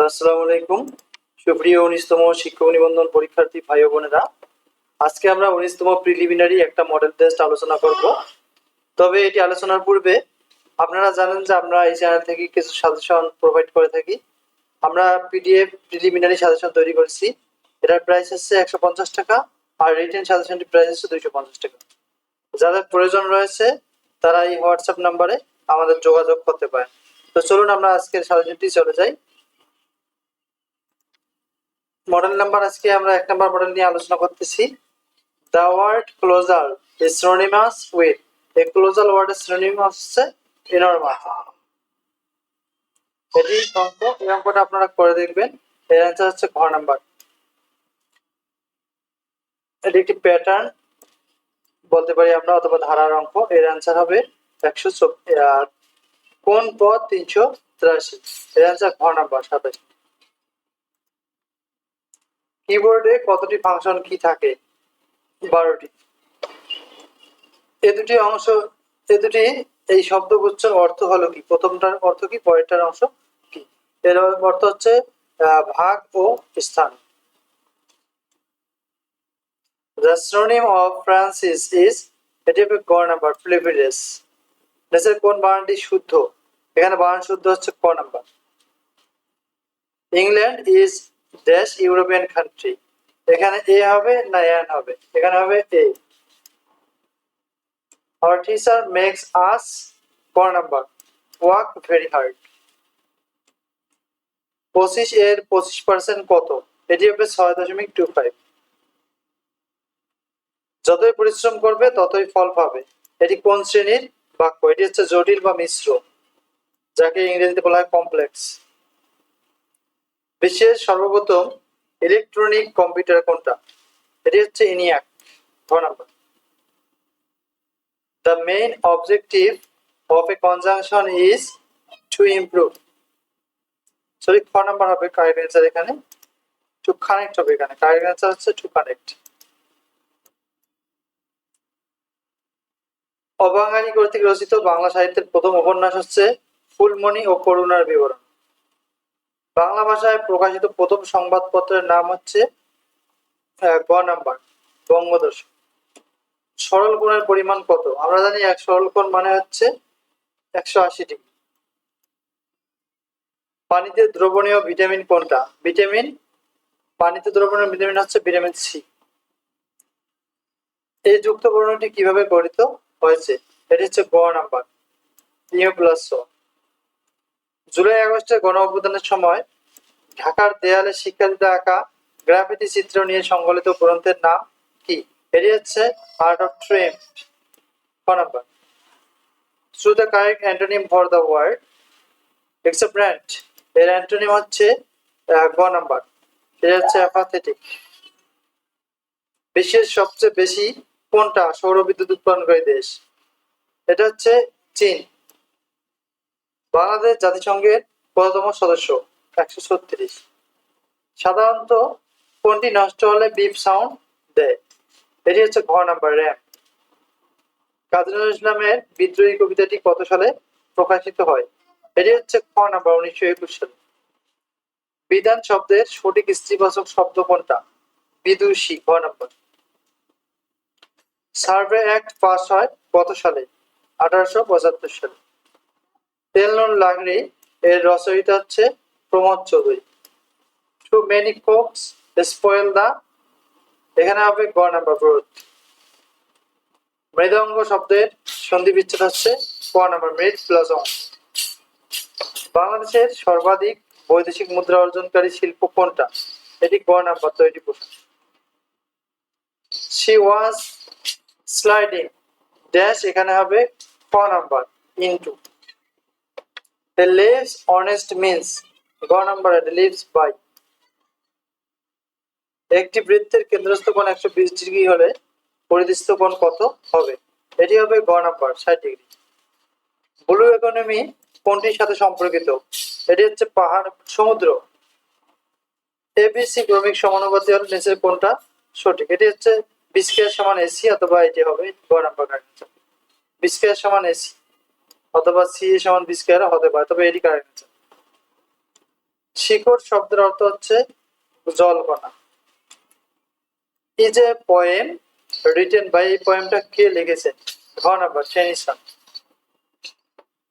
আসসালামু আলাইকুম সুপ্রিয় 19তম শিক্ষক নিবন্ধন পরীক্ষার্থী ভাই ও বোনেরা, আজকে আমরা 19তম প্রিলিমিনারি একটা মডেল টেস্ট আলোচনা করব। তবে এটি আলোচনার পূর্বে আপনারা জানেন যে আমরা এই চ্যানেল থেকে কিছু সাজেশন প্রোভাইড করে থাকি। আমরা পিডিএফ প্রিলিমিনারি সাজেশন তৈরি করেছি, এটার প্রাইস হচ্ছে 150 টাকা, আর রিটেন সাজেশনটির প্রাইস হচ্ছে 250 টাকা। যাদের প্রয়োজন রয়েছে তারা এই হোয়াটসঅ্যাপ নাম্বারে আমাদের যোগাযোগ করতে পারেন। তো চলুন আমরা আজকের সাজেশনটি চলে যাই। মডেল নাম্বার, আজকে আমরা 1 নম্বর মডেল নিয়ে আলোচনা করতেছি। The word closer is synonymous with, a closer word is synonymous হচ্ছে enormous। এটি অঙ্ক, এই অঙ্কটা আপনারা করে দেখবেন। এর অ্যান্সার হচ্ছে ঘ নাম্বার। এটি একটি প্যাটার্ন বলতে পারি আমরা, অথবা ধারার অঙ্ক। এর অ্যান্সার হবে 124। কোন পদ 383? এর অ্যান্সার ঘ নাম্বার 27। কিবোর্ডে কতটি ফাংশন কি থাকে? 12টি। এই শব্দগুচ্ছের অর্থ হলো কি? প্রথমটার অর্থ কি, পরেরটার অংশ কি? এর অর্থ হচ্ছে ভাগ ও স্থান। The synonym of Francis is, এটি হবে গ নাম্বার, ফ্লেভিডেস। দেশের কোন বানানটি শুদ্ধ? এখানে বানান শুদ্ধ হচ্ছে ক number. England is dash European country, এখানে এ হবে না এন হবে? এখানে হবে এ। Our teacher makes us, ক নাম্বার, work very hard। 25 এর 25% কত? এটি হবে 6.25। যতই পরিশ্রম করবে ততই ফল পাবে, এটি কোন শ্রেণীর বাক্য? এটি হচ্ছে জটিল বা মিশ্র, যাকে ইংরেজিতে বলা হয় কমপ্লেক্স। বিশ্বের সর্বপ্রথম ইলেকট্রনিক কম্পিউটার কোনটা? এটি হচ্ছে ENIAC, গ number. The main objective of a conjunction is to improve, sorry খ নাম্বার হবে কারেক্ট অ্যান্সার। এখানে টু কানেক্ট হবে, এখানে কারেক্ট অ্যান্সার হচ্ছে টু কানেক্ট। অবাঙালি কর্তৃক রচিত বাংলা সাহিত্যের প্রথম উপন্যাস হচ্ছে ফুলমণি ও করুণার বিবরণ। বাংলা ভাষায় প্রকাশিত প্রথম সংবাদপত্রের নাম হচ্ছে গ নাম্বার, বঙ্গদর্শন। সরল কোণের পরিমাণ কত? আমরা জানি এক সরল কোণ মানে হচ্ছে 180 ডিগ্রি। পানিতে দ্রবণীয় ভিটামিন কোনটা? পানিতে দ্রবণীয় ভিটামিন হচ্ছে ভিটামিন সি। এই যুক্ত বর্ণটি কিভাবে গঠিত হয়েছে? এটি হচ্ছে গ নাম্বার, নিউক্লিয়াস। জুলাই আগস্টের গণ অভ্যুত্থানের সময় ঢাকার দেয়ালে শিক্ষার্থীদের আঁকা গ্রাফিতি চিত্র নিয়ে সংকলিত গ্রন্থের নাম কি? এটি হচ্ছে আর্ট অফ ট্রিউম্ফ, ক number. Choose the correct antonym for the word exceptant, এর অ্যান্টোনিম হচ্ছে গ নাম্বার, এটা হচ্ছে অ্যাপাথেটিক। বিশ্বের সবচেয়ে বেশি কোনটা সৌর বিদ্যুৎ উৎপাদনকারী দেশ? এটা হচ্ছে চীন। বাংলাদেশ জাতিসংঘের কততম সদস্য? 136। সাধারণত কোনটি নষ্ট হলে বিপ সাউন্ড দেয়? এটি হচ্ছে ঘ নাম্বার, র্যাম। কাজী নজরুল ইসলামের বিদ্রোহী কবিতাটি কত সালে প্রকাশিত হয়? এটি হচ্ছে খ নাম্বার, 1921 সালে। বিধান শব্দের সঠিক স্ত্রীবাচক শব্দ কোনটা? বিদুষী, গ নাম্বার। সার্ভে অ্যাক্ট পাস হয় কত সালে? 1875 সালে। তেল নুন লাকড়ি এর রচয়িতা হচ্ছে Pramod Chowdhury. Too many cooks spoil the, এখানে হবে গ নাম্বার, ব্রথ। মৃদঙ্গ শব্দের সন্ধি বিচ্ছেদ হচ্ছে ক নাম্বার, মৃদ প্লাস অং। বাংলাদেশের সর্বাধিক বৈদেশিক মুদ্রা অর্জনকারী শিল্প কোনটা? এটি গ নাম্বার, তৈরি পোশাক। শি ওয়াজ স্লাইডিং ড্যাশ, এখানে হবে ক number, into. The lives honest means, গ নাম্বার, lives by। একটি বৃত্তের কেন্দ্রস্থ কোণ 120 ডিগ্রি হলে পরিধিস্থ কোণ কত হবে? এটি হবে গ নাম্বার, 60 ডিগ্রি। ব্লু ইকোনমি কোনটির সাথে সম্পর্কিত? এটি হচ্ছে পাহাড়, সমুদ্র। এবিসি ক্রমিক সমানুপাতি হলে নিচের কোনটা সঠিক? এটি হচ্ছে বি স্কয়ার সমান এসি, অথবা এটি হবে গ নাম্বার, কারেক্ট। বি স্কয়ার সমান এসি অথবা সি সমান বি স্কয়ার হতে পারে, তবে এটি কারেক্ট। শিকড় শব্দের অর্থ হচ্ছে জলকণা। Is a poem written by, এই পোয়েমটা কে লিখেছেন? ঘ নাম্বার টেনিসন।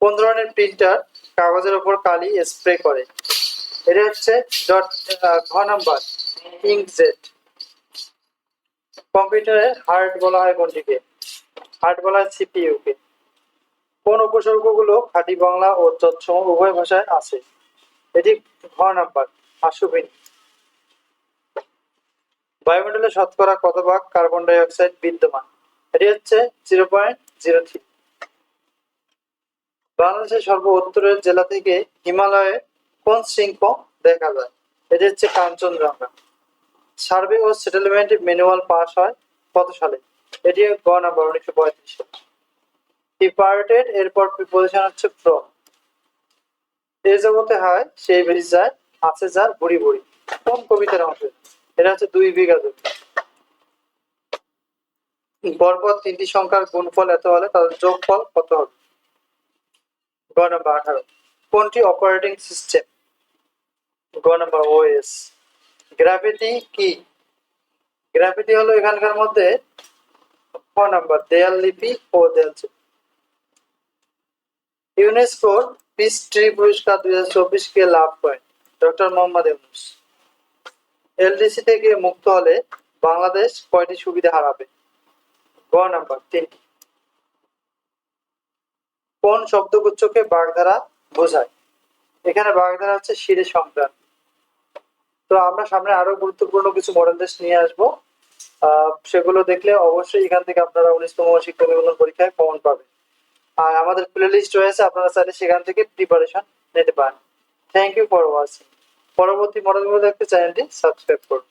কোন ধরনের প্রিন্টার কাগজের উপর কালি স্প্রে করে? এটা হচ্ছে ঘ নাম্বার ইঙ্কজেট। কম্পিউটারে হার্ড বলা হয় কোনটিকে? হার্ড বলা হয় সিপিইউ কে। কোন উপসর্গগুলো খাঁটি বাংলা ও তৎসম উভয় ভাষায় আছে? এটি ঘ নাম্বার আশুবিনী। বায়ুমণ্ডলে শতকরা কত ভাগ কার্বন ডাই অক্সাইড বিদ্যমান? এটি হচ্ছে 0.03। বাংলাদেশের সর্ব উত্তরের জেলা থেকে হিমালয়ে কোন শৃঙ্গ দেখা যায়? এটি হচ্ছে কাঞ্চনজঙ্ঘা। সার্ভে ও সেটেলমেন্ট ম্যানুয়াল পাস হয় কত সালে? এটি গ নাম্বার 1935 সালে। ডিপার্টেড এরপর প্রিপোজিশন হচ্ছে ফ্রম। এই জগতে হয় সেই বেশ যায় আছে যার বুড়ি বুড়ি। কোন কবিতার অংশ? এটা হচ্ছে 2 বিঘা জমি। পরপর তিনটি সংখ্যার গুণফল এত হলে তাদের যোগফল কত হবে? গ নাম্বার 18। কোনটি অপারেটিং সিস্টেম? গ নাম্বার ওএস। গ্রাভিটি কি? গ্রাভিটি হলো এখানকার মধ্যে ক নাম্বার দেয়াল লিপি ও দেয়াল চিত্র। ইউনেস্কোর পিস ট্রি পুরস্কার 2024 কে লাভ করেন? ডক্টর মোহাম্মদ ইউনূস। এলডিসি থেকে মুক্ত হলে বাংলাদেশ কয়টি সুবিধা হারাবে? গ নাম্বার 3। কোন শব্দগুচ্ছকে বাগধারা বোঝায়? এখানে বাগধারা হচ্ছে শিরে সংক্রান্ত। তো আমরা সামনে আরো গুরুত্বপূর্ণ কিছু মডেল টেস্ট নিয়ে আসবো, সেগুলো দেখলে অবশ্যই এখান থেকে আপনারা 19তম শিক্ষক নিবন্ধন পরীক্ষায় কমন পাবেন। আর আমাদের প্লে লিস্ট রয়েছে, আপনারা চাইলে সেখান থেকে প্রিপারেশন নিতে পারেন। Thank you for watching. পরবর্তী মডেলগুলো দেখতে চ্যানেলটি সাবস্ক্রাইব করুন।